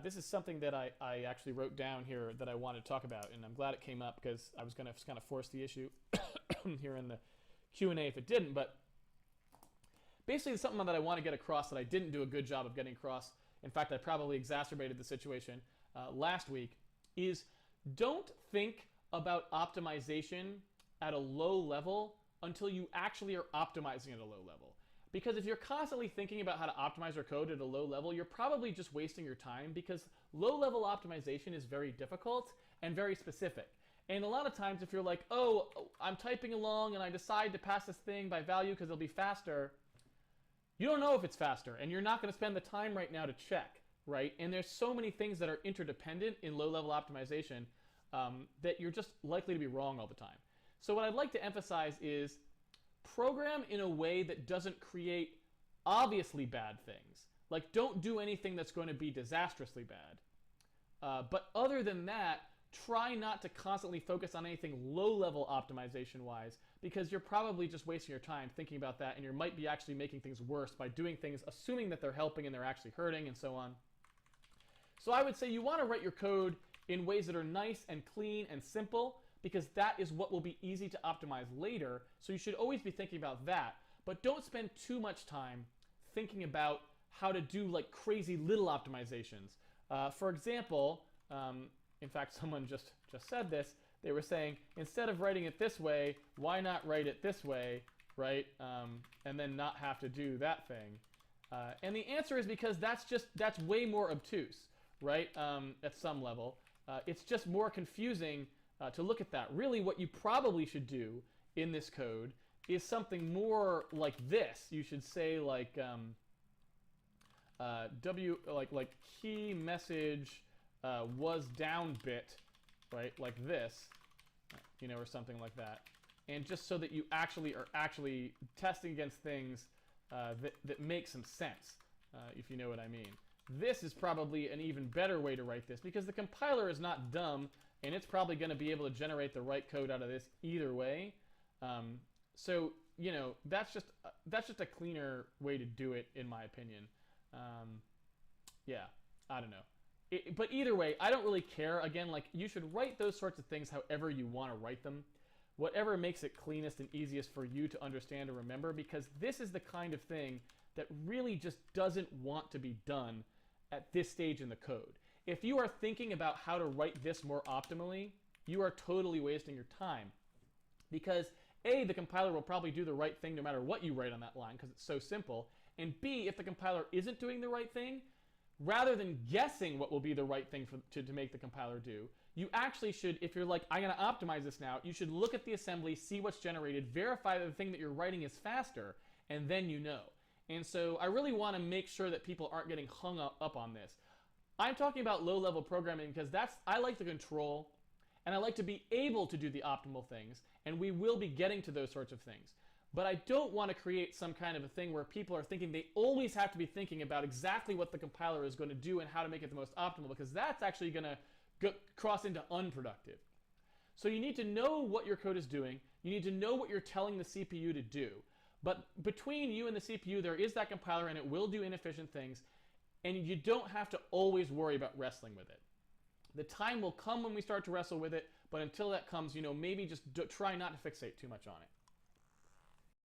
This is something that I actually wrote down here that I wanted to talk about, and I'm glad it came up because I was going to kind of force the issue here in the Q&A if it didn't. But basically, it's something that I want to get across that I didn't do a good job of getting across. In fact, I probably exacerbated the situation last week, is don't think about optimization at a low level until you actually are optimizing at a low level. Because if you're constantly thinking about how to optimize your code at a low level, you're probably just wasting your time, because low-level optimization is very difficult and very specific. And a lot of times if you're like, oh, I'm typing along and I decide to pass this thing by value because it'll be faster, you don't know if it's faster, and you're not going to spend the time right now to check, right? And there's so many things that are interdependent in low-level optimization that you're just likely to be wrong all the time. So what I'd like to emphasize is program in a way that doesn't create obviously bad things. Like, don't do anything that's going to be disastrously bad. But other than that, try not to constantly focus on anything low-level optimization-wise, because you're probably just wasting your time thinking about that, and you might be actually making things worse by doing things assuming that they're helping and they're actually hurting, and so on. So I would say you want to write your code in ways that are nice and clean and simple, because that is what will be easy to optimize later. So you should always be thinking about that. But don't spend too much time thinking about how to do like crazy little optimizations. For example, in fact, someone just said this. They were saying, instead of writing it this way, why not write it this way, right? And then not have to do that thing. And the answer is because that's way more obtuse, right? At some level. It's just more confusing to look at that. Really, what you probably should do in this code is something more like this. You should say like like key message was down bit, right? Like this, you know, or something like that. And just so that you actually are testing against things that make some sense, if you know what I mean. This is probably an even better way to write this, because the compiler is not dumb, and it's probably going to be able to generate the right code out of this either way. So, you know, that's just a cleaner way to do it, in my opinion. Yeah, I don't know. But either way, I don't really care. Again, like, you should write those sorts of things however you want to write them. Whatever makes it cleanest and easiest for you to understand or remember, because this is the kind of thing that really just doesn't want to be done at this stage in the code. If you are thinking about how to write this more optimally, you are totally wasting your time. Because A, the compiler will probably do the right thing no matter what you write on that line, because it's so simple. And B, if the compiler isn't doing the right thing, rather than guessing what will be the right thing to make the compiler do, you actually should, if you're like, I'm going to optimize this now, you should look at the assembly, see what's generated, verify that the thing that you're writing is faster, and then you know. And so I really want to make sure that people aren't getting hung up on this. I'm talking about low-level programming because I like the control, and I like to be able to do the optimal things, and we will be getting to those sorts of things. But I don't want to create some kind of a thing where people are thinking they always have to be thinking about exactly what the compiler is going to do and how to make it the most optimal, because that's actually going to cross into unproductive. So you need to know what your code is doing. You need to know what you're telling the CPU to do. But between you and the CPU, there is that compiler, and it will do inefficient things, and you don't have to always worry about wrestling with it. The time will come when we start to wrestle with it, but until that comes, you know, maybe just try not to fixate too much on it.